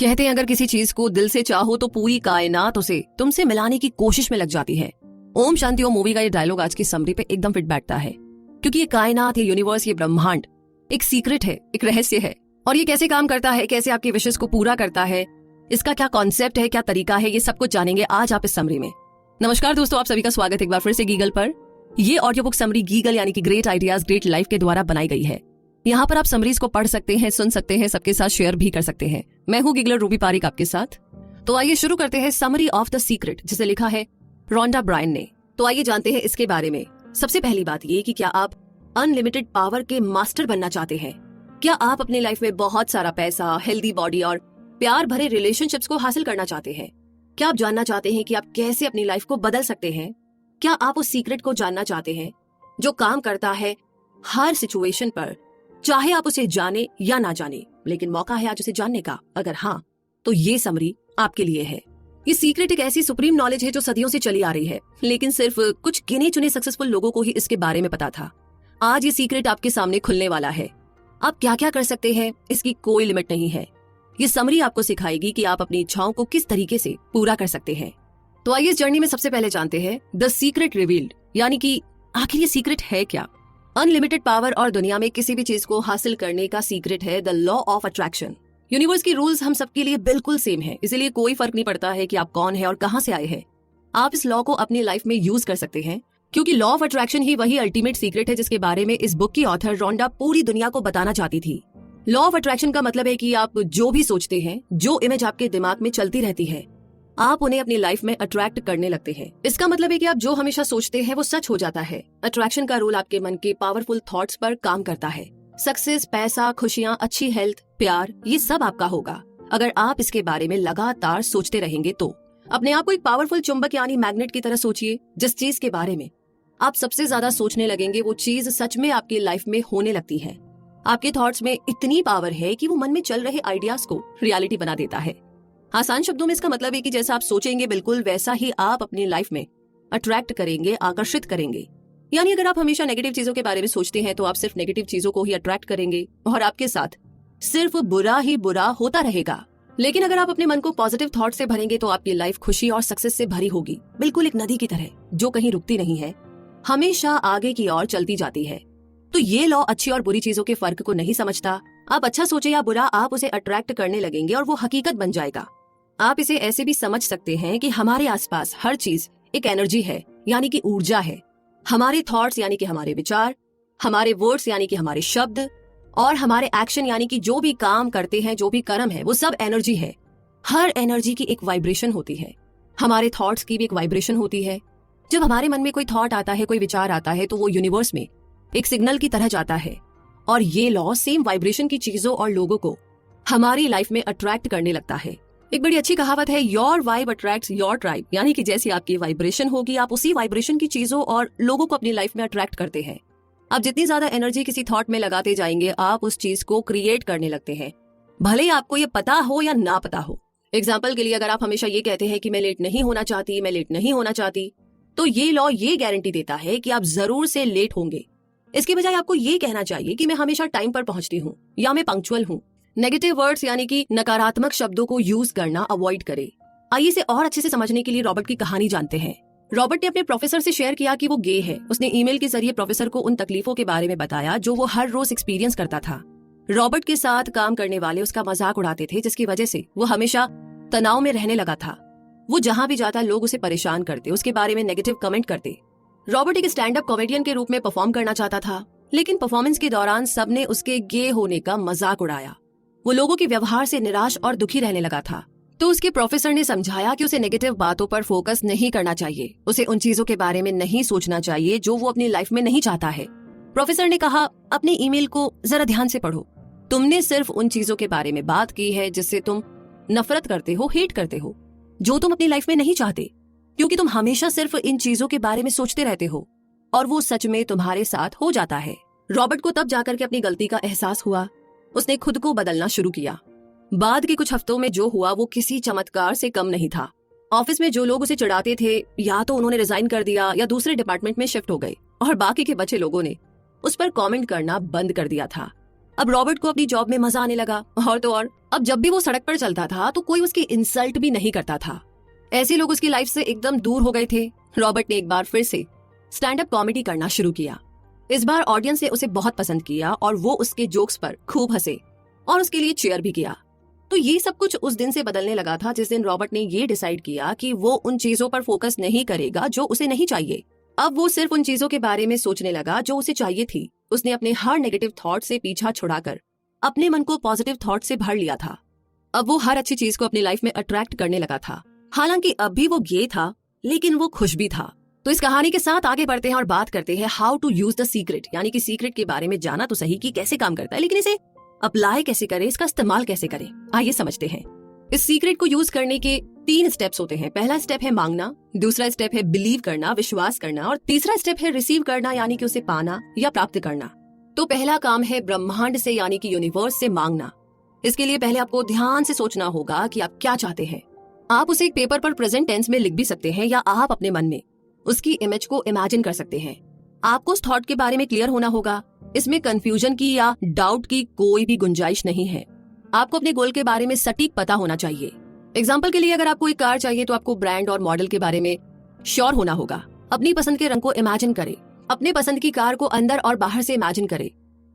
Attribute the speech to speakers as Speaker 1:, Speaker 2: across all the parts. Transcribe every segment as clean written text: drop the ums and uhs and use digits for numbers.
Speaker 1: कहते हैं अगर किसी चीज को दिल से चाहो तो पूरी कायनात उसे तुमसे मिलाने की कोशिश में लग जाती है। ओम शांति ओम मूवी का ये डायलॉग आज की समरी पे एकदम फिट बैठता है, क्योंकि ये कायनात, ये यूनिवर्स, ये ब्रह्मांड एक सीक्रेट है, एक रहस्य है। और ये कैसे काम करता है, कैसे आपकी विशेष को पूरा करता है, इसका क्या कॉन्सेप्ट है, क्या तरीका है, ये सब कुछ जानेंगे आज आप इस समरी में। नमस्कार दोस्तों, आप सभी का स्वागत एक बार फिर से गीगल पर। ये ऑडियो बुक समरी गीगल यानी कि ग्रेट आइडियाज ग्रेट लाइफ के द्वारा बनाई गई है। यहाँ पर आप समरीज को पढ़ सकते हैं, सुन सकते हैं, सबके साथ शेयर भी कर सकते हैं। मैं हूँ गिगलर रूबी पारिक आपके साथ। तो आइए शुरू करते हैं समरी ऑफ द सीक्रेट, जिसे लिखा है रोंडा ब्रायन ने। तो आइए जानते हैं इसके बारे में। सबसे पहली बात ये कि क्या आप अनलिमिटेड पावर के मास्टर बनना चाहते हैं? क्या आप अपनी लाइफ में बहुत सारा पैसा, हेल्दी बॉडी और प्यार भरे रिलेशनशिप्स को हासिल करना चाहते हैं? क्या आप जानना चाहते हैं कि आप कैसे अपनी लाइफ को बदल सकते हैं? क्या आप उस सीक्रेट को जानना चाहते हैं जो काम करता है हर सिचुएशन पर, चाहे आप उसे जाने या ना जाने, लेकिन मौका है आज उसे जानने का? अगर हाँ, तो ये समरी आपके लिए है। ये सीक्रेट एक ऐसी सुप्रीम नॉलेज है जो सदियों से चली आ रही है, लेकिन सिर्फ कुछ गिने चुने सक्सेसफुल लोगों को ही इसके बारे में पता था। आज ये सीक्रेट आपके सामने खुलने वाला है। आप क्या क्या कर सकते हैं, इसकी कोई लिमिट नहीं है। ये समरी आपको सिखाएगी कि आप अपनी इच्छाओं को किस तरीके से पूरा कर सकते हैं। तो आइए इस जर्नी में सबसे पहले जानते हैं द सीक्रेट रिवील्ड, यानी कि आखिर ये सीक्रेट है क्या। अनलिमिटेड पावर और दुनिया में किसी भी चीज को हासिल करने का सीक्रेट है the law of attraction. Universe की रूल्स हम सबके लिए बिल्कुल सेम है, इसलिए कोई फर्क नहीं पड़ता है कि आप कौन है और कहां से आए हैं। आप इस लॉ को अपनी लाइफ में यूज कर सकते हैं, क्योंकि लॉ ऑफ अट्रैक्शन ही वही अल्टीमेट सीक्रेट है जिसके बारे में इस बुक की ऑथर रोंडा पूरी दुनिया को बताना चाहती थी। लॉ ऑफ अट्रैक्शन का मतलब है कि आप जो भी सोचते हैं, जो इमेज आपके दिमाग में चलती रहती है, आप उन्हें अपनी लाइफ में अट्रैक्ट करने लगते हैं। इसका मतलब है कि आप जो हमेशा सोचते हैं वो सच हो जाता है। अट्रैक्शन का रूल आपके मन के पावरफुल थॉट्स पर काम करता है। सक्सेस, पैसा, खुशियाँ, अच्छी हेल्थ, प्यार, ये सब आपका होगा अगर आप इसके बारे में लगातार सोचते रहेंगे। तो अपने आप को एक पावरफुल चुंबक यानी मैग्नेट की तरह सोचिए। जिस चीज के बारे में आप सबसे ज्यादा सोचने लगेंगे वो चीज सच में आपकी लाइफ में होने लगती है। आपके थॉट्स में इतनी पावर है कि वो मन में चल रहे आइडियाज को रियलिटी बना देता है। आसान शब्दों में इसका मतलब है कि जैसा आप सोचेंगे बिल्कुल वैसा ही आप अपनी लाइफ में अट्रैक्ट करेंगे, आकर्षित करेंगे। यानी अगर आप हमेशा नेगेटिव चीजों के बारे में सोचते हैं तो आप सिर्फ नेगेटिव चीजों को ही अट्रैक्ट करेंगे और आपके साथ सिर्फ बुरा ही बुरा होता रहेगा। लेकिन अगर आप अपने मन को पॉजिटिव थॉट से भरेंगे तो आपकी लाइफ खुशी और सक्सेस से भरी होगी, बिल्कुल एक नदी की तरह जो कहीं रुकती नहीं है, हमेशा आगे की ओर चलती जाती है। तो ये लॉ अच्छी और बुरी चीजों के फर्क को नहीं समझता। आप अच्छा सोचे या बुरा, आप उसे अट्रैक्ट करने लगेंगे और वो हकीकत बन जाएगा। आप इसे ऐसे भी समझ सकते हैं कि हमारे आसपास हर चीज एक एनर्जी है, यानी कि ऊर्जा है। हमारे थॉट्स यानी कि हमारे विचार, हमारे वर्ड्स यानी कि हमारे शब्द, और हमारे एक्शन यानी कि जो भी काम करते हैं, जो भी कर्म है, वो सब एनर्जी है। हर एनर्जी की एक वाइब्रेशन होती है। हमारे थॉट्स की भी एक वाइब्रेशन होती है। जब हमारे मन में कोई थॉट आता है, कोई विचार आता है, तो वो यूनिवर्स में एक सिग्नल की तरह जाता है और ये लॉ सेम वाइब्रेशन की चीजों और लोगों को हमारी लाइफ में अट्रैक्ट करने लगता है। एक बड़ी अच्छी कहावत है, your vibe attracts your tribe, यानी कि जैसी आपकी वाइब्रेशन होगी आप उसी वाइब्रेशन की चीजों और लोगों को अपनी लाइफ में अट्रैक्ट करते हैं। आप जितनी ज्यादा एनर्जी किसी थॉट में लगाते जाएंगे, आप उस चीज को क्रिएट करने लगते हैं, भले ही आपको ये पता हो या ना पता हो। एग्जाम्पल के लिए, अगर आप हमेशा ये कहते हैं कि मैं लेट नहीं होना चाहती, मैं लेट नहीं होना चाहती, तो ये लॉ ये गारंटी देता है कि आप जरूर से लेट होंगे। इसके बजाय आपको ये कहना चाहिए कि मैं हमेशा टाइम पर पहुंचती हूँ या मैं पंक्चुअल हूँ। नेगेटिव वर्ड्स यानी कि नकारात्मक शब्दों को यूज करना अवॉइड करें। आइए इसे और अच्छे से समझने के लिए रॉबर्ट की कहानी जानते हैं। रॉबर्ट ने अपने प्रोफेसर से शेयर किया कि वो गे है। उसने ईमेल के जरिए प्रोफेसर को उन तकलीफों के बारे में बताया जो वो हर रोज एक्सपीरियंस करता था। रॉबर्ट के साथ काम करने वाले उसका मजाक उड़ाते थे, जिसकी वजह से वो हमेशा तनाव में रहने लगा था। वो जहाँ भी जाता लोग उसे परेशान करते, उसके बारे में नेगेटिव कमेंट करते। रॉबर्ट एक स्टैंड अप कॉमेडियन के रूप में परफॉर्म करना चाहता था, लेकिन परफॉर्मेंस के दौरान सबने उसके गे होने का मजाक उड़ाया। वो लोगों के व्यवहार से निराश और दुखी रहने लगा था। तो उसके प्रोफेसर ने समझाया कि उसे नेगेटिव बातों पर फोकस नहीं करना चाहिए, उसे उन चीजों के बारे में नहीं सोचना चाहिए जो वो अपनी लाइफ में नहीं चाहता है। प्रोफेसर ने कहा, अपने ईमेल को जरा ध्यान से पढ़ो। तुमने सिर्फ उन चीजों के बारे में बात की है जिससे तुम नफरत करते हो, हेट करते हो, जो तुम अपनी लाइफ में नहीं चाहते, क्योंकि तुम हमेशा सिर्फ इन चीजों के बारे में सोचते रहते हो और वो सच में तुम्हारे साथ हो जाता है। रॉबर्ट को तब जाकर के अपनी गलती का एहसास हुआ। उसने खुद को बदलना शुरू किया। बाद के कुछ हफ्तों में जो हुआ वो किसी चमत्कार से कम नहीं था। ऑफिस में जो लोग उसे चिढ़ाते थे, या तो उन्होंने रिजाइन कर दिया या दूसरे डिपार्टमेंट में शिफ्ट हो गए, और बाकी के बचे लोगों ने उस पर कमेंट करना बंद कर दिया था। अब रॉबर्ट को अपनी जॉब में मजा आने लगा, और तो और अब जब भी वो सड़क पर चलता था तो कोई उसकी इंसल्ट भी नहीं करता था। ऐसे लोग उसकी लाइफ से एकदम दूर हो गए थे। रॉबर्ट ने एक बार फिर से स्टैंड अप कॉमेडी करना शुरू किया। इस बार ऑडियंस ने उसे बहुत पसंद किया और वो उसके जोक्स पर खूब हंसे और उसके लिए चीयर भी किया। तो ये सब कुछ उस दिन से बदलने लगा था जिस दिन रॉबर्ट ने ये डिसाइड किया कि वो उन चीजों पर फोकस नहीं करेगा जो उसे नहीं चाहिए। अब वो सिर्फ उन चीजों के बारे में सोचने लगा जो उसे चाहिए थी। उसने अपने हर नेगेटिव थॉट से पीछा छुड़ाकर अपने मन को पॉजिटिव थॉट से भर लिया था। अब वो हर अच्छी चीज को अपनी लाइफ में अट्रैक्ट करने लगा था। हालांकि अब भी वो गे था, लेकिन वो खुश भी था। तो इस कहानी के साथ आगे बढ़ते हैं और बात करते हैं how to use the secret, यानी कि सीक्रेट के बारे में जाना तो सही कि कैसे काम करता है, लेकिन इसे अप्लाई कैसे करें, इसका इस्तेमाल कैसे करें। आइए समझते हैं। इस सीक्रेट को यूज करने के 3 स्टेप्स होते हैं। पहला स्टेप है मांगना, दूसरा स्टेप है बिलीव करना, विश्वास करना, और तीसरा स्टेप है रिसीव करना, यानी कि उसे पाना या प्राप्त करना। तो पहला काम है ब्रह्मांड से, यानी कि यूनिवर्स से मांगना। इसके लिए पहले आपको ध्यान से सोचना होगा कि आप क्या चाहते हैं। आप उसे एक पेपर पर प्रेजेंट टेंस में लिख भी सकते हैं या आप अपने मन में उसकी इमेज को इमेजिन कर सकते हैं। आपको उस थॉट के बारे में क्लियर होना होगा। इसमें कंफ्यूजन की या डाउट की कोई भी गुंजाइश नहीं है। आपको अपने गोल के बारे में सटीक पता होना चाहिए। एग्जाम्पल के लिए अगर आपको एक कार चाहिए तो आपको ब्रांड और मॉडल के बारे में श्योर होना होगा। अपनी पसंद के रंग को इमेजिन करें। अपने पसंद की कार को अंदर और बाहर से इमेजिन करें।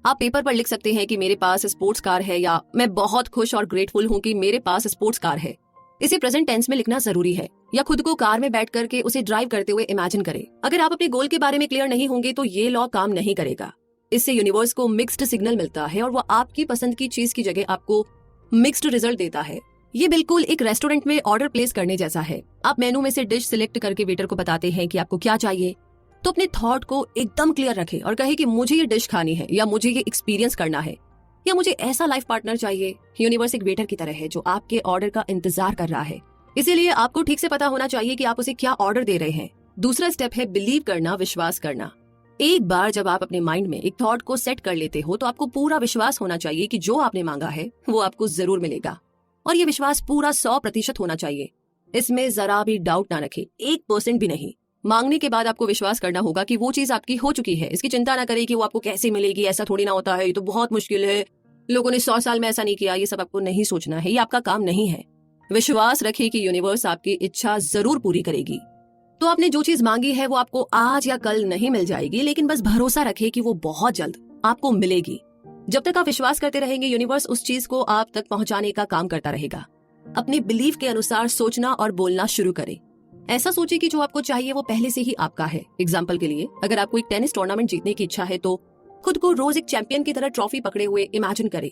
Speaker 1: आप पेपर पर लिख सकते हैं कि मेरे पास स्पोर्ट्स कार है, या मैं बहुत खुश और ग्रेटफुल हूँ कि मेरे पास स्पोर्ट्स कार है। इसे प्रेजेंट टेंस में लिखना जरूरी है, या खुद को कार में बैठ करके उसे ड्राइव करते हुए इमेजिन करें। अगर आप अपने गोल के बारे में क्लियर नहीं होंगे तो ये लॉ काम नहीं करेगा। इससे यूनिवर्स को मिक्स्ड सिग्नल मिलता है और वो आपकी पसंद की चीज की जगह आपको मिक्स्ड रिजल्ट देता है। ये बिल्कुल एक रेस्टोरेंट में ऑर्डर प्लेस करने जैसा है। आप मेनू में से डिश सिलेक्ट करके वेटर को बताते हैं कि आपको क्या चाहिए, तो अपने थॉट को एकदम क्लियर रखें और कहे कि मुझे ये डिश खानी है, या मुझे ये एक्सपीरियंस करना है, या मुझे ऐसा लाइफ पार्टनर चाहिए। यूनिवर्स एक वेटर की तरह है जो आपके ऑर्डर का इंतजार कर रहा है। इसीलिए आपको ठीक से पता होना चाहिए कि आप उसे क्या ऑर्डर दे रहे हैं। दूसरा स्टेप है बिलीव करना, विश्वास करना। एक बार जब आप अपने माइंड में एक थॉट को सेट कर लेते हो तो आपको पूरा विश्वास होना चाहिए कि जो आपने मांगा है वो आपको जरूर मिलेगा, और ये विश्वास पूरा 100% होना चाहिए। इसमें जरा भी डाउट ना रखें, 1% भी नहीं। मांगने के बाद आपको विश्वास करना होगा कि वो चीज आपकी हो चुकी है। इसकी चिंता ना करें कि वो आपको कैसे मिलेगी, ऐसा थोड़ी ना होता है, ये तो बहुत मुश्किल है, लोगों ने 100 साल में ऐसा नहीं किया। ये सब आपको नहीं सोचना है, ये आपका काम नहीं है। विश्वास रखिए कि यूनिवर्स आपकी इच्छा जरूर पूरी करेगी। तो आपने जो चीज मांगी है वो आपको आज या कल नहीं मिल जाएगी, लेकिन बस भरोसा रखें कि वो बहुत जल्द आपको मिलेगी। जब तक आप विश्वास करते रहेंगे, यूनिवर्स उस चीज को आप तक पहुंचाने का काम करता रहेगा। अपने बिलीफ के अनुसार सोचना और बोलना शुरू करें। ऐसा सोचिए कि जो आपको चाहिए वो पहले से ही आपका है। एग्जाम्पल के लिए, अगर आपको एक टेनिस टूर्नामेंट जीतने की इच्छा है तो खुद को रोज एक चैंपियन की तरह ट्रॉफी पकड़े हुए इमेजिन करें।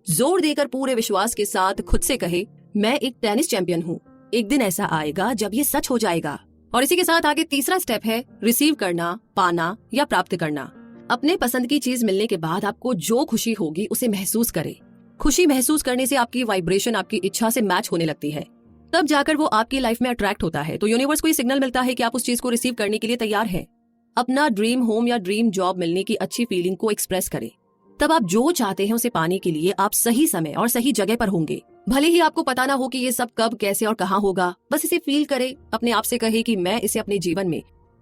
Speaker 1: जोर देकर पूरे विश्वास के साथ खुद से कहे, मैं एक टेनिस चैंपियन हूँ। एक दिन ऐसा आएगा जब ये सच हो जाएगा। और इसी के साथ आगे तीसरा स्टेप है रिसीव करना, पाना या प्राप्त करना। अपने पसंद की चीज मिलने के बाद आपको जो खुशी होगी उसे महसूस करें। खुशी महसूस करने से आपकी वाइब्रेशन आपकी इच्छा से मैच होने लगती है, तब जाकर वो आपकी लाइफ में अट्रैक्ट होता है। तो यूनिवर्स को ये सिग्नल मिलता है कि आप उस चीज को रिसीव करने के लिए तैयार हैं। अपना ड्रीम होम या ड्रीम जॉब मिलने की अच्छी फीलिंग को एक्सप्रेस करें। तब आप जो चाहते हैं उसे पाने के लिए आप सही समय और सही जगह पर होंगे। भले ही आपको पता ना हो कि ये सब कब, कैसे और कहाँ होगा, बस इसे फील करें। अपने आप से कहे कि मैं इसे अपने जीवन में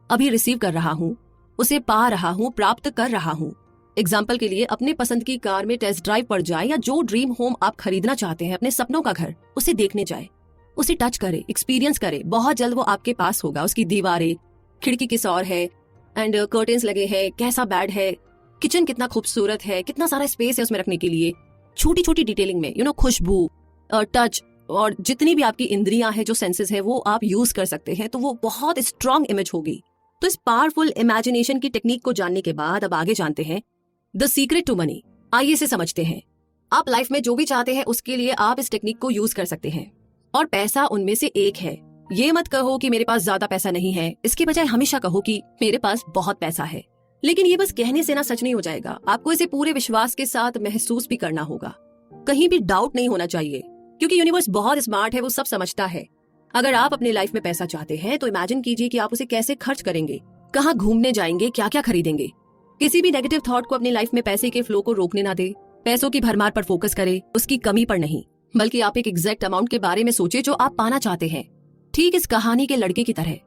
Speaker 1: अभी रिसीव कर रहा हूँ, उसे पा रहा हूँ, प्राप्त कर रहा हूँ। एग्जाम्पल के लिए, अपने पसंद की कार में टेस्ट ड्राइव पर जाए, या जो ड्रीम होम आप खरीदना चाहते हैं, अपने सपनों का घर, उसे देखने जाए, उसे टच करे, एक्सपीरियंस करे। बहुत जल्द वो आपके पास होगा। उसकी दीवारें, खिड़की किस और है, एंड कर्टेन्स लगे हैं, कैसा बेड है, किचन कितना खूबसूरत है, कितना सारा स्पेस है उसमें रखने के लिए, छोटी छोटी डिटेलिंग में खुशबू, टच, और जितनी भी आपकी इंद्रियां हैं, जो सेंसेस है, वो आप यूज कर सकते हैं। तो वो बहुत स्ट्रांग इमेज होगी। तो इस पावरफुल इमेजिनेशन की टेक्निक को जानने के बाद अब आगे जानते हैं द सीक्रेट टू मनी। आइए इसे समझते हैं। आप लाइफ में जो भी चाहते हैं उसके लिए आप इस टेक्निक को यूज कर सकते हैं, और पैसा उनमें से एक है। ये मत कहो कि मेरे पास ज्यादा पैसा नहीं है, इसके बजाय हमेशा कहो कि मेरे पास बहुत पैसा है। लेकिन ये बस कहने से ना सच नहीं हो जाएगा। आपको इसे पूरे विश्वास के साथ महसूस भी करना होगा। कहीं भी डाउट नहीं होना चाहिए, क्योंकि यूनिवर्स बहुत स्मार्ट है, वो सब समझता है। अगर आप अपने लाइफ में पैसा चाहते हैं तो इमेजिन कीजिए कि आप उसे कैसे खर्च करेंगे, कहाँ घूमने जाएंगे, क्या क्या खरीदेंगे। किसी भी नेगेटिव थॉट को अपनी लाइफ में पैसे के फ्लो को रोकने ना दे। पैसों की भरमार पर फोकस करें, उसकी कमी पर नहीं, बल्कि आप एक एग्जैक्ट अमाउंट के बारे में सोचे जो आप पाना चाहते हैं। ठीक इस कहानी के लड़के की तरह।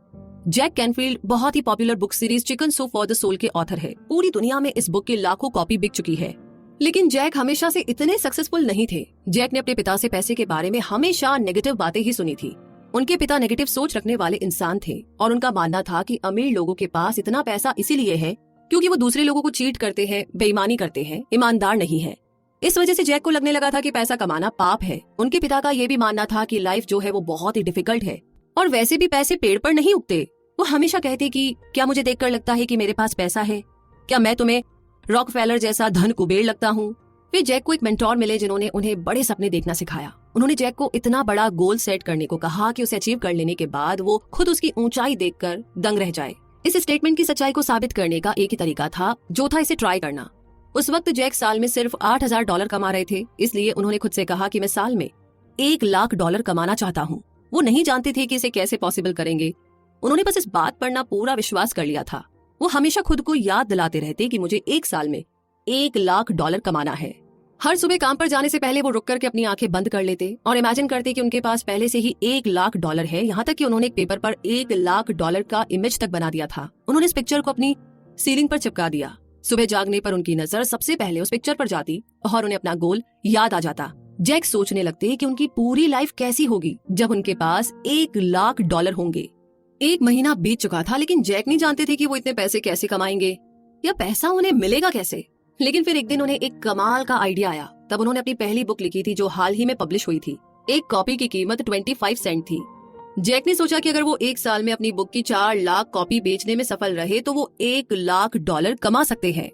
Speaker 1: जैक कैनफील्ड बहुत ही popular book series chicken soup for the soul के ऑथर है। पूरी दुनिया में इस बुक की लाखों कॉपी बिक चुकी है। लेकिन जैक हमेशा से इतने सक्सेसफुल नहीं थे। जैक ने अपने पिता से पैसे के बारे में हमेशा नेगेटिव बातें ही सुनी थी। उनके पिता नेगेटिव सोच रखने वाले इंसान थे और उनका मानना था कि अमीर लोगों के पास इतना पैसा इसीलिए है क्योंकि वो दूसरे लोगों को चीट करते हैं, बेईमानी करते हैं, ईमानदार नहीं है। इस वजह से जैक को लगने लगा था कि पैसा कमाना पाप है। उनके पिता का ये भी मानना था कि लाइफ जो है वो बहुत ही डिफिकल्ट है और वैसे भी पैसे पेड़ पर नहीं उगते। वो हमेशा कहते कि क्या मुझे देखकर लगता है कि मेरे पास पैसा है? क्या मैं तुम्हें रॉकफेलर जैसा धन कुबेर लगता हूँ? फिर जैक को एक मेंटोर मिले जिन्होंने उन्हें बड़े सपने देखना सिखाया। उन्होंने जैक को इतना बड़ा गोल सेट करने को कहा कि उसे अचीव कर लेने के बाद वो खुद उसकी ऊंचाई देखकर दंग रह जाए। इस स्टेटमेंट की सच्चाई को साबित करने का एक ही तरीका था, जो था इसे ट्राई करना। उस वक्त जैक साल में सिर्फ $8,000 कमा रहे थे, इसलिए उन्होंने खुद से कहा कि मैं साल में $1,00,000 कमाना चाहता हूँ। वो नहीं जानते थे कि इसे कैसे पॉसिबल करेंगे। उन्होंने बस इस बात पर ना पूरा विश्वास कर लिया था। वो हमेशा खुद को याद दिलाते रहते कि मुझे एक साल में $1,00,000 कमाना है। हर सुबह काम पर जाने से पहले वो रुक करके अपनी आंखें बंद कर लेते और इमेजिन करते कि उनके पास पहले से ही $1,00,000 है। यहाँ तक कि उन्होंने एक पेपर पर $1,00,000 का इमेज तक बना दिया था। उन्होंने इस पिक्चर को अपनी सीलिंग पर चिपका दिया। सुबह जागने पर उनकी नजर सबसे पहले उस पिक्चर पर जाती और उन्हें अपना गोल याद आ जाता। जैक सोचने लगते कि उनकी पूरी लाइफ कैसी होगी जब उनके पास $1,00,000 होंगे। एक महीना बीत चुका था, लेकिन जैक नहीं जानते थे कि वो इतने पैसे कैसे कमाएंगे या पैसा उन्हें मिलेगा कैसे। लेकिन फिर एक दिन उन्हें एक कमाल का आइडिया आया। तब उन्होंने अपनी पहली बुक लिखी थी जो हाल ही में पब्लिश हुई थी। एक कॉपी की कीमत 25 सेंट थी। जैक ने सोचा कि अगर वो एक साल में अपनी बुक की 4 लाख कॉपी बेचने में सफल रहे तो वो $1,00,000 कमा सकते हैं।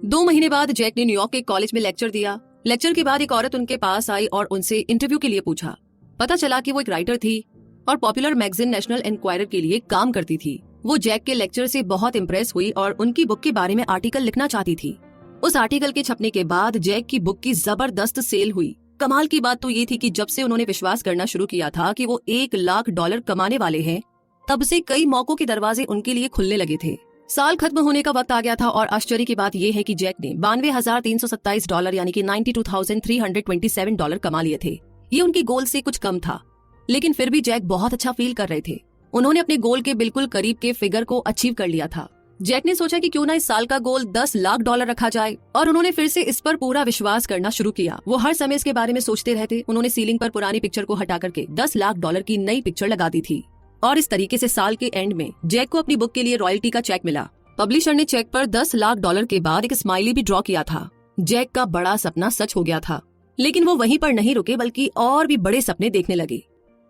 Speaker 1: 2 महीने बाद जैक ने न्यूयॉर्क के कॉलेज में लेक्चर दिया। लेक्चर के बाद एक औरत उनके पास आई और उनसे इंटरव्यू के लिए पूछा। पता चला कि वो एक राइटर थी और पॉपुलर मैगजीन नेशनल एनक्वायरर के लिए काम करती थी। वो जैक के लेक्चर से बहुत इम्प्रेस हुई और उनकी बुक के बारे में आर्टिकल लिखना चाहती थी। उस आर्टिकल के छपने के बाद जैक की बुक की जबरदस्त सेल हुई। कमाल की बात तो ये थी कि जब से उन्होंने विश्वास करना शुरू किया था कि वो $1,00,000 कमाने वाले हैं, तब से कई मौकों के दरवाजे उनके लिए खुलने लगे थे। साल खत्म होने का वक्त आ गया था और आश्चर्य की बात यह है कि जैक ने $92,327 यानी कि $92,327 कमा लिए थे। ये उनकी गोल से कुछ कम था, लेकिन फिर भी जैक बहुत अच्छा फील कर रहे थे। उन्होंने अपने गोल के बिल्कुल करीब के फिगर को अचीव कर लिया था। जैक ने सोचा कि क्यों ना इस साल का गोल $10,00,000 रखा जाए और उन्होंने फिर से इस पर पूरा विश्वास करना शुरू किया। वो हर समय इसके बारे में सोचते रहते। उन्होंने सीलिंग पर पुरानी पिक्चर को हटा करके $10,00,000 की नई पिक्चर लगा दी थी और इस तरीके से साल के एंड में जैक को अपनी बुक के लिए रॉयल्टी का चेक मिला। पब्लिशर ने चेक पर $10,00,000 के बाद एक स्माइली भी ड्रॉ किया था। जैक का बड़ा सपना सच हो गया था, लेकिन वो वहीं पर नहीं रुके बल्कि और भी बड़े सपने देखने लगे।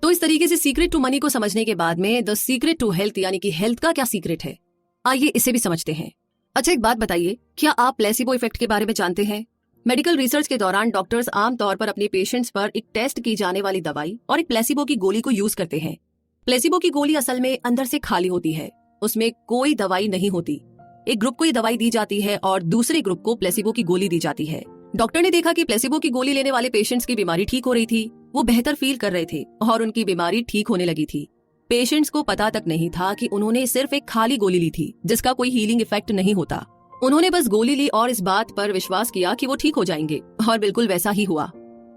Speaker 1: तो इस तरीके से सीक्रेट टू मनी को समझने के बाद में द सीक्रेट टू हेल्थ यानी कि हेल्थ का क्या सीक्रेट है, आइए इसे भी समझते हैं। अच्छा, एक बात बताइए, क्या आप प्लेसिबो इफेक्ट के बारे में जानते हैं? मेडिकल रिसर्च के दौरान डॉक्टर्स आमतौर पर अपने पेशेंट्स पर एक टेस्ट की जाने वाली दवाई और एक प्लेसिबो की गोली को यूज करते हैं। प्लेसिबो की गोली असल में अंदर से खाली होती है, उसमें कोई दवाई नहीं होती। एक ग्रुप को ये दवाई दी जाती है और दूसरे ग्रुप को प्लेसिबो की गोली दी जाती है। डॉक्टर ने देखा कि प्लेसिबो की गोली लेने वाले पेशेंट्स की बीमारी ठीक हो रही थी, वो बेहतर फील कर रहे थे और उनकी बीमारी ठीक होने लगी थी। पेशेंट्स को पता तक नहीं था कि उन्होंने सिर्फ एक खाली गोली ली थी जिसका कोई हीलिंग इफेक्ट नहीं होता। उन्होंने बस गोली ली और इस बात पर विश्वास किया कि वो ठीक हो जाएंगे और बिल्कुल वैसा ही हुआ।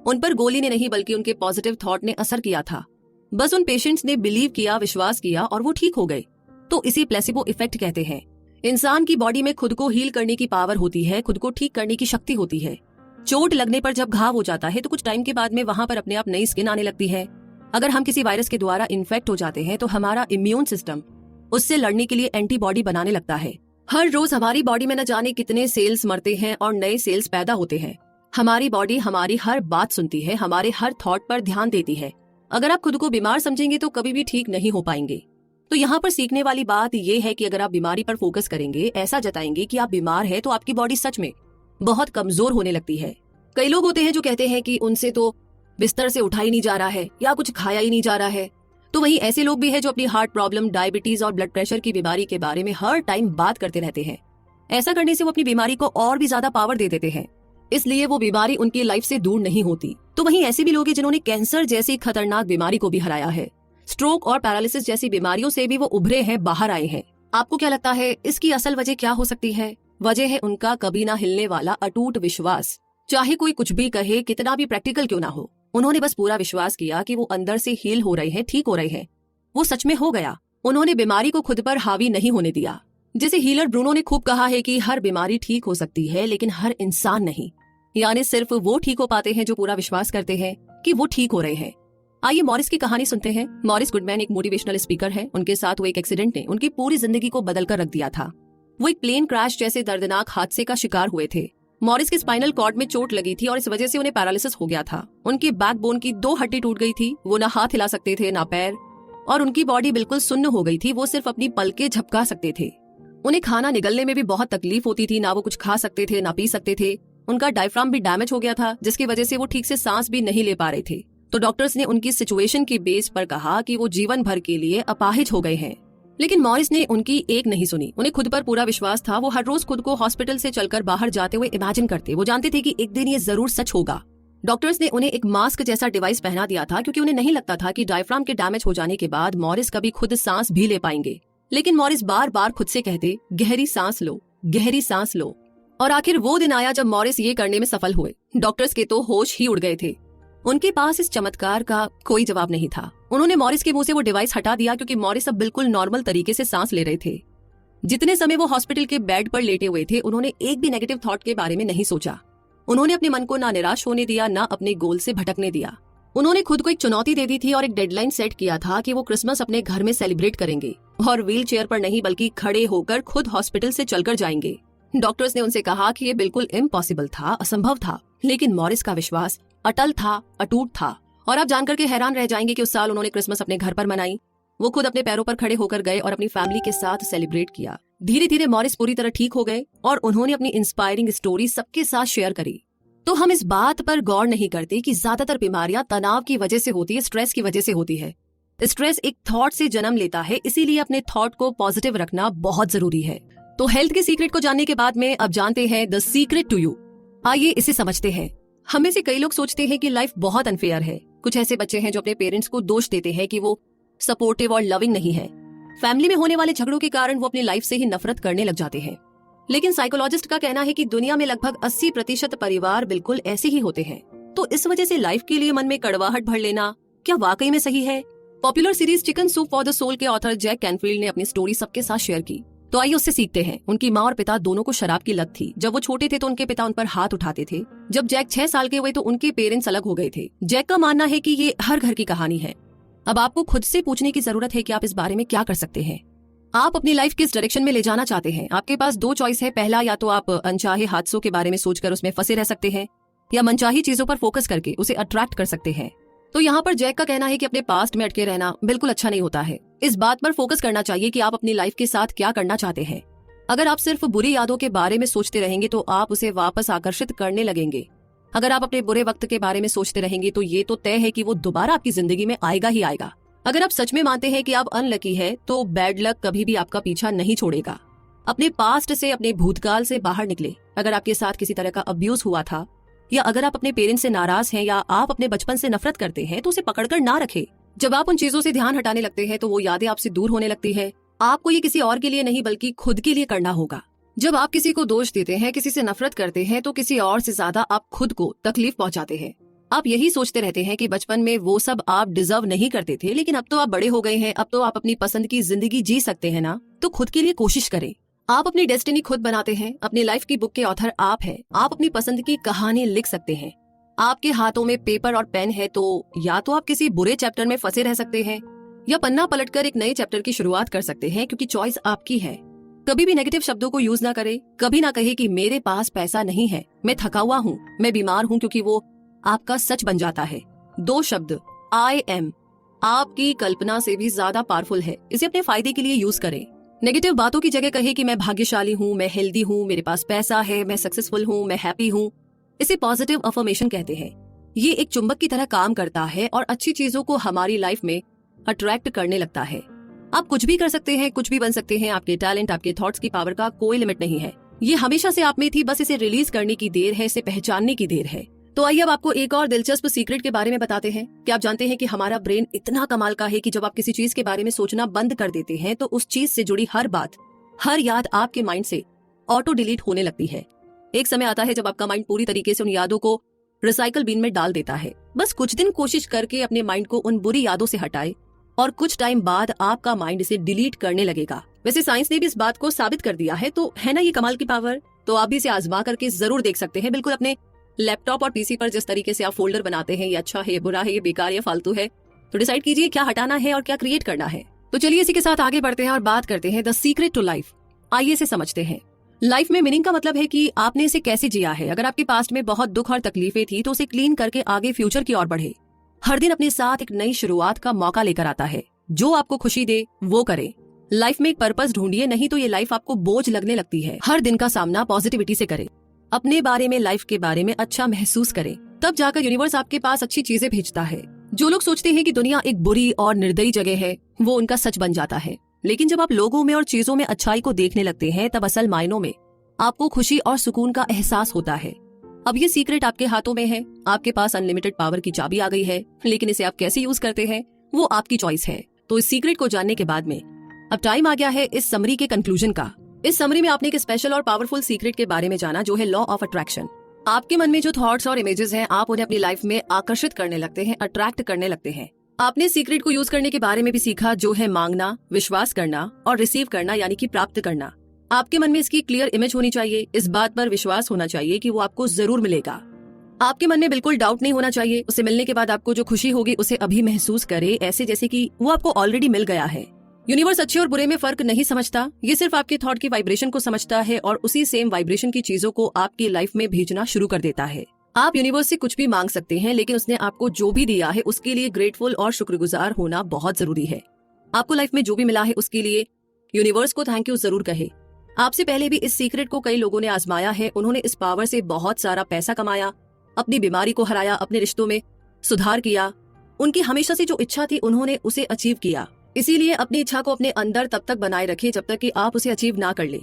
Speaker 1: उन पर गोली ने नहीं बल्कि उनके पॉजिटिव थॉट ने असर किया था। बस उन पेशेंट्स ने बिलीव किया, विश्वास किया और वो ठीक हो गए। तो इसे प्लेसिबो इफेक्ट कहते हैं। इंसान की बॉडी में खुद को हील करने की पावर होती है, खुद को ठीक करने की शक्ति होती है। चोट लगने पर जब घाव हो जाता है तो कुछ टाइम के बाद में वहां पर अपने आप नई स्किन आने लगती है। अगर हम किसी वायरस के द्वारा इन्फेक्ट हो जाते हैं तो हमारा इम्यून सिस्टम उससे लड़ने के लिए एंटीबॉडी बनाने लगता है। हर रोज हमारी बॉडी में न जाने कितने सेल्स मरते हैं और नए सेल्स पैदा होते हैं। हमारी बॉडी हमारी हर बात सुनती है, हमारे हर थॉट पर ध्यान देती है। अगर आप खुद को बीमार समझेंगे तो कभी भी ठीक नहीं हो पाएंगे। तो यहाँ पर सीखने वाली बात यह है कि अगर आप बीमारी पर फोकस करेंगे, ऐसा जताएंगे कि आप बीमार हैं, तो आपकी बॉडी सच में बहुत कमजोर होने लगती है। कई लोग होते हैं जो कहते हैं कि उनसे तो बिस्तर से उठा ही नहीं जा रहा है या कुछ खाया ही नहीं जा रहा है। तो वहीं ऐसे लोग भी हैं जो अपनी हार्ट प्रॉब्लम, डायबिटीज और ब्लड प्रेशर की बीमारी के बारे में हर टाइम बात करते रहते हैं। ऐसा करने से वो अपनी बीमारी को और भी ज्यादा पावर दे देते हैं, इसलिए वो बीमारी उनकी लाइफ से दूर नहीं होती। तो वहीं ऐसे भी लोग हैं जिन्होंने कैंसर जैसी खतरनाक बीमारी को भी हराया है। स्ट्रोक और पैरालिसिस जैसी बीमारियों से भी वो उभरे हैं, बाहर आए हैं। आपको क्या लगता है इसकी असल वजह क्या हो सकती है? वजह है उनका कभी ना हिलने वाला अटूट विश्वास। चाहे कोई कुछ भी कहे, कितना भी प्रैक्टिकल क्यों ना हो, उन्होंने बस पूरा विश्वास किया कि वो अंदर से हील हो रहे हैं, ठीक हो रहे हैं। वो सच में हो गया। उन्होंने बीमारी को खुद पर हावी नहीं होने दिया। जैसे हीलर ब्रूनो ने खूब कहा है कि हर बीमारी ठीक हो सकती है लेकिन हर इंसान नहीं। यानी सिर्फ वो ठीक हो पाते हैं जो पूरा विश्वास करते हैं कि वो ठीक हो रहे हैं। आइए मॉरिस की कहानी सुनते हैं। मॉरिस गुडमैन एक मोटिवेशनल स्पीकर है। उनके साथ हुए एक एक्सीडेंट ने उनकी पूरी जिंदगी को बदल कर रख दिया था। वो एक प्लेन क्रैश जैसे दर्दनाक हादसे का शिकार हुए थे। मॉरिस के स्पाइनल कॉर्ड में चोट लगी थी और इस वजह से उन्हें पैरालिसिस हो गया था। उनकी बैकबोन की 2 हड्डी टूट गई थी। वो ना हाथ हिला सकते थे ना पैर, और उनकी बॉडी बिल्कुल सुन्न हो गई थी। वो सिर्फ अपनी पलकें झपका सकते थे। उन्हें खाना निगलने में भी बहुत तकलीफ होती थी। ना वो कुछ खा सकते थे ना पी सकते थे। उनका डायफ्राम भी डैमेज हो गया था, जिसकी वजह से वो ठीक से सांस भी नहीं ले पा रहे थे। तो डॉक्टर्स ने उनकी सिचुएशन की बेस पर कहा कि वो जीवन भर के लिए अपाहिज हो गए हैं। लेकिन मॉरिस ने उनकी एक नहीं सुनी। उन्हें खुद पर पूरा विश्वास था। वो हर रोज खुद को हॉस्पिटल से चलकर बाहर जाते हुए इमेजिन करते। वो जानते थे कि एक दिन ये जरूर सच होगा। डॉक्टर्स ने उन्हें एक मास्क जैसा डिवाइस पहना दिया था, क्योंकि उन्हें नहीं लगता था कि डायफ्राम के डैमेज हो जाने के बाद मॉरिस कभी खुद सांस भी ले पाएंगे। लेकिन मॉरिस बार बार खुद से कहते, गहरी सांस लो, गहरी सांस लो। और आखिर वो दिन आया जब मॉरिस ये करने में सफल हुए। डॉक्टर्स के तो होश ही उड़ गए थे। उनके पास इस चमत्कार का कोई जवाब नहीं था। उन्होंने मॉरिस के मुंह से वो डिवाइस हटा दिया, क्योंकि मॉरिस अब बिल्कुल नॉर्मल तरीके से सांस ले रहे थे। जितने समय वो हॉस्पिटल के बेड पर लेटे हुए थे, उन्होंने एक भी नेगेटिव थॉट के बारे में नहीं सोचा। उन्होंने अपने मन को ना निराश होने दिया, ना अपने गोल से भटकने दिया। उन्होंने खुद को एक चुनौती दे दी थी और एक डेडलाइन सेट किया था कि वो क्रिसमस अपने घर में सेलिब्रेट करेंगे, और व्हील चेयर पर नहीं बल्कि खड़े होकर खुद हॉस्पिटल से चलकर जाएंगे। डॉक्टर्स ने उनसे कहा कि ये बिल्कुल इम्पॉसिबल था, असंभव था। लेकिन मॉरिस का विश्वास अटल था, अटूट था। और आप जानकर के हैरान रह जाएंगे कि उस साल उन्होंने क्रिसमस अपने घर पर मनाई। वो खुद अपने पैरों पर खड़े होकर गए और अपनी फैमिली के साथ सेलिब्रेट किया। धीरे धीरे मॉरिस पूरी तरह ठीक हो गए और उन्होंने अपनी इंस्पायरिंग स्टोरी सबके साथ शेयर करी। तो हम इस बात पर गौर नहीं करते कि ज्यादातर बीमारियां तनाव की वजह से होती है, स्ट्रेस की वजह से होती है। स्ट्रेस एक थॉट से जन्म लेता है, इसीलिए अपने थॉट को पॉजिटिव रखना बहुत जरूरी है। तो हेल्थ के सीक्रेट को जानने के बाद में अब जानते हैं द सीक्रेट टू यू। आइए इसे समझते हैं। हम में से कई लोग सोचते हैं कि लाइफ बहुत अनफेयर है। कुछ ऐसे बच्चे हैं जो अपने पेरेंट्स को दोष देते हैं कि वो सपोर्टिव और लविंग नहीं है। फैमिली में होने वाले झगड़ों के कारण वो अपनी लाइफ से ही नफरत करने लग जाते हैं। लेकिन साइकोलॉजिस्ट का कहना है कि दुनिया में लगभग 80% परिवार बिल्कुल ऐसे ही होते हैं। तो इस वजह से लाइफ के लिए मन में कड़वाहट भर लेना क्या वाकई में सही है? Popular series chicken soup for the soul के ऑथर जैक कैनफील्ड ने अपनी स्टोरी सबके साथ शेयर की। तो आइए उससे सीखते हैं। उनकी माँ और पिता दोनों को शराब की लत थी। जब वो छोटे थे तो उनके पिता उन पर हाथ उठाते थे। जब जैक 6 साल के हुए तो उनके पेरेंट्स अलग हो गए थे। जैक का मानना है कि ये हर घर की कहानी है। अब आपको खुद से पूछने की जरूरत है कि आप इस बारे में क्या कर सकते हैं। आप अपनी लाइफ किस डायरेक्शन में ले जाना चाहते हैं? आपके पास 2 चॉइस है। पहला, या तो आप अनचाहे हादसों के बारे में सोचकर उसमें फंसे रह सकते हैं, या मनचाही चीजों पर फोकस करके उसे अट्रैक्ट कर सकते हैं। तो यहाँ पर जैक का कहना है कि अपने पास्ट में अटके रहना बिल्कुल अच्छा नहीं होता है। इस बात पर फोकस करना चाहिए कि आप अपनी लाइफ के साथ क्या करना चाहते हैं। अगर आप सिर्फ बुरी यादों के बारे में सोचते रहेंगे तो आप उसे वापस आकर्षित करने लगेंगे। अगर आप अपने बुरे वक्त के बारे में सोचते रहेंगे तो ये तो तय है कि वो दोबारा आपकी जिंदगी में आएगा ही आएगा। अगर आप सच में मानते हैं कि आप अनलकी है तो बैड लक कभी भी आपका पीछा नहीं छोड़ेगा। अपने पास्ट से, अपने भूतकाल से बाहर निकले। अगर आपके साथ किसी तरह का अब्यूज हुआ था, या अगर आप अपने पेरेंट्स से नाराज हैं, या आप अपने बचपन से नफरत करते हैं, तो उसे पकड़कर ना रखें। जब आप उन चीजों से ध्यान हटाने लगते हैं तो वो यादें आपसे दूर होने लगती है। आपको ये किसी और के लिए नहीं बल्कि खुद के लिए करना होगा। जब आप किसी को दोष देते हैं, किसी से नफरत करते हैं, तो किसी और से ज्यादा आप खुद को तकलीफ पहुंचाते हैं। आप यही सोचते रहते हैं कि बचपन में वो सब आप डिजर्व नहीं करते थे, लेकिन अब तो आप बड़े हो गए हैं, अब तो आप अपनी पसंद की जिंदगी जी सकते हैं ना। तो खुद के लिए कोशिश करें। आप अपनी डेस्टिनी खुद बनाते हैं। अपनी लाइफ की बुक के ऑथर आप हैं। आप अपनी पसंद की कहानी लिख सकते हैं। आपके हाथों में पेपर और पेन है तो या तो आप किसी बुरे चैप्टर में फंसे रह सकते हैं, या पन्ना पलटकर एक नए चैप्टर की शुरुआत कर सकते हैं, क्योंकि चॉइस आपकी है। कभी भी नेगेटिव शब्दों को यूज ना करें। कभी ना कहे कि मेरे पास पैसा नहीं है, मैं थका हुआ हूँ, मैं बीमार हूँ, क्योंकि वो आपका सच बन जाता है। 2 शब्द आई एम आपकी कल्पना से भी ज्यादा पावरफुल है। इसे अपने फायदे के लिए यूज करें। नेगेटिव बातों की जगह कहे कि मैं भाग्यशाली हूँ, मैं हेल्दी हूँ, मेरे पास पैसा है, मैं सक्सेसफुल हूँ, मैं हैप्पी हूँ। इसे पॉजिटिव अफर्मेशन कहते हैं। ये एक चुंबक की तरह काम करता है और अच्छी चीजों को हमारी लाइफ में अट्रैक्ट करने लगता है। आप कुछ भी कर सकते हैं, कुछ भी बन सकते हैं। आपके टैलेंट, आपके थॉट्स की पावर का कोई लिमिट नहीं है। ये हमेशा से आप में थी, बस इसे रिलीज करने की देर है, इसे पहचानने की देर है। तो आइए अब आपको एक और दिलचस्प सीक्रेट के बारे में बताते हैं। क्या आप जानते हैं कि हमारा ब्रेन इतना कमाल का है कि जब आप किसी चीज के बारे में सोचना बंद कर देते हैं तो उस चीज से जुड़ी हर बात, हर याद आपके माइंड से ऑटो डिलीट होने लगती है। एक समय आता है जब आपका माइंड पूरी तरीके से उन यादों को रिसाइकल बिन में डाल देता है। बस कुछ दिन कोशिश करके अपने माइंड को उन बुरी यादों से हटाए और कुछ टाइम बाद आपका माइंड इसे डिलीट करने लगेगा। वैसे साइंस ने भी इस बात को साबित कर दिया है, तो है ना ये कमाल की पावर। तो आप भी इसे आजमा करके जरूर देख सकते हैं। बिल्कुल अपने लैपटॉप और पीसी पर जिस तरीके से आप फोल्डर बनाते हैं, ये अच्छा है, ये बुरा है, ये बेकार या फालतू है, तो डिसाइड कीजिए क्या हटाना है और क्या क्रिएट करना है। तो चलिए इसी के साथ आगे बढ़ते हैं और बात करते हैं द सीक्रेट टू लाइफ। आइए इसे समझते हैं। लाइफ में मीनिंग का मतलब है कि आपने इसे कैसे जिया है। अगर आपके पास्ट में बहुत दुख और तकलीफें थी तो उसे क्लीन करके आगे फ्यूचर की ओर बढ़े। हर दिन अपने साथ एक नई शुरुआत का मौका लेकर आता है। जो आपको खुशी दे वो करें। लाइफ में एक पर्पस ढूंढिए, नहीं तो ये लाइफ आपको बोझ लगने लगती है। हर दिन का सामना पॉजिटिविटी से करें। अपने बारे में, लाइफ के बारे में अच्छा महसूस करें, तब जाकर यूनिवर्स आपके पास अच्छी चीजें भेजता है। जो लोग सोचते हैं कि दुनिया एक बुरी और निर्दयी जगह है, वो उनका सच बन जाता है। लेकिन जब आप लोगों में और चीजों में अच्छाई को देखने लगते हैं, तब असल मायनों में आपको खुशी और सुकून का एहसास होता है। अब ये सीक्रेट आपके हाथों में है। आपके पास अनलिमिटेड पावर की चाबी आ गई है, लेकिन इसे आप कैसे यूज करते हैं वो आपकी चॉइस है। तो इस सीक्रेट को जानने के बाद में अब टाइम आ गया है इस समरी के कंक्लूजन का। इस समरी में आपने एक स्पेशल और पावरफुल सीक्रेट के बारे में जाना, जो है लॉ ऑफ अट्रैक्शन। आपके मन में जो थॉट्स और इमेजेस हैं, आप उन्हें अपनी लाइफ में आकर्षित करने लगते हैं, अट्रैक्ट करने लगते हैं। आपने सीक्रेट को यूज करने के बारे में भी सीखा, जो है मांगना, विश्वास करना और रिसीव करना, यानी कि प्राप्त करना। आपके मन में इसकी क्लियर इमेज होनी चाहिए। इस बात पर विश्वास होना चाहिए कि वो आपको जरूर मिलेगा। आपके मन में बिल्कुल डाउट नहीं होना चाहिए। उसे मिलने के बाद आपको जो खुशी होगी उसे अभी महसूस करे, ऐसे जैसे कि वो आपको ऑलरेडी मिल गया है। यूनिवर्स अच्छे और बुरे में फर्क नहीं समझता। ये सिर्फ आपके थॉट की वाइब्रेशन को समझता है और उसी सेम वाइब्रेशन की चीजों को आपकी लाइफ में भेजना शुरू कर देता है। आप यूनिवर्स से कुछ भी मांग सकते हैं, लेकिन उसने आपको जो भी दिया है उसके लिए ग्रेटफुल और शुक्रगुजार होना बहुत जरूरी है। आपको लाइफ में जो भी मिला है उसके लिए यूनिवर्स को थैंक यू जरूर कहे। आपसे पहले भी इस सीक्रेट को कई लोगों ने आजमाया है। उन्होंने इस पावर से बहुत सारा पैसा कमाया, अपनी बीमारी को हराया, अपने रिश्तों में सुधार किया। उनकी हमेशा से जो इच्छा थी उन्होंने उसे अचीव किया। इसीलिए अपनी इच्छा को अपने अंदर तब तक बनाए रखें जब तक कि आप उसे अचीव ना कर ले।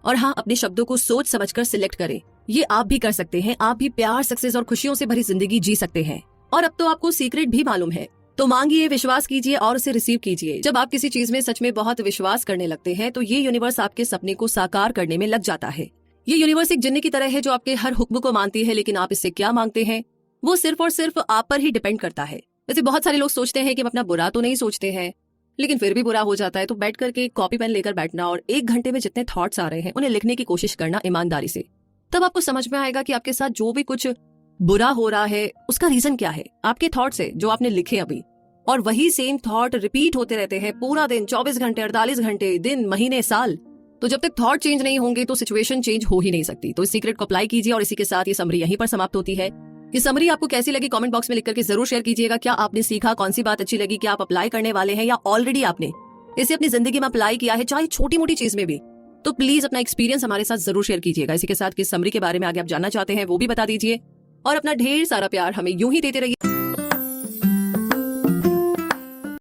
Speaker 1: और हाँ, अपने शब्दों को सोच समझकर सिलेक्ट करें। ये आप भी कर सकते हैं। आप भी प्यार, सक्सेस और खुशियों से भरी जिंदगी जी सकते हैं। और अब तो आपको सीक्रेट भी मालूम है, तो मांगिए, विश्वास कीजिए और उसे रिसीव कीजिए। जब आप किसी चीज में सच में बहुत विश्वास करने लगते हैं तो ये यूनिवर्स आपके सपने को साकार करने में लग जाता है। ये यूनिवर्स एक जिन्ने की तरह है जो आपके हर हुक्म को मानती है, लेकिन आप इससे क्या मांगते हैं वो सिर्फ और सिर्फ आप पर ही डिपेंड करता है। वैसे बहुत सारे लोग सोचते हैं कि हम अपना बुरा तो नहीं सोचते हैं, लेकिन फिर भी बुरा हो जाता है। तो बैठ करके कॉपी पेन लेकर बैठना और 1 घंटे में जितने थॉट्स आ रहे हैं उन्हें लिखने की कोशिश करना ईमानदारी से। तब आपको समझ में आएगा कि आपके साथ जो भी कुछ बुरा हो रहा है उसका रीजन क्या है। आपके थॉट्स है जो आपने लिखे अभी, और वही सेम थॉट रिपीट होते रहते हैं पूरा दिन, 24 घंटे, 48 घंटे, दिन, महीने, साल। तो जब तक थॉट चेंज नहीं होंगे तो सिचुएशन चेंज हो ही नहीं सकती। तो इस सीक्रेट को अप्लाई कीजिए। और इसी के साथ ये समरी यहीं पर समाप्त होती है। ये समरी आपको कैसी लगी कमेंट बॉक्स में लिख करके जरूर शेयर कीजिएगा। क्या आपने सीखा, कौन सी बात अच्छी लगी, क्या आप अप्लाई करने वाले हैं या ऑलरेडी आपने इसे अपनी जिंदगी में अप्लाई किया है, चाहे छोटी मोटी चीज में भी। तो प्लीज अपना एक्सपीरियंस हमारे साथ जरूर शेयर कीजिएगा। इसी के साथ किस समरी के बारे में आगे आप जानना चाहते हैं वो भी बता दीजिए और अपना ढेर सारा प्यार हमें यूं ही देते रहिए।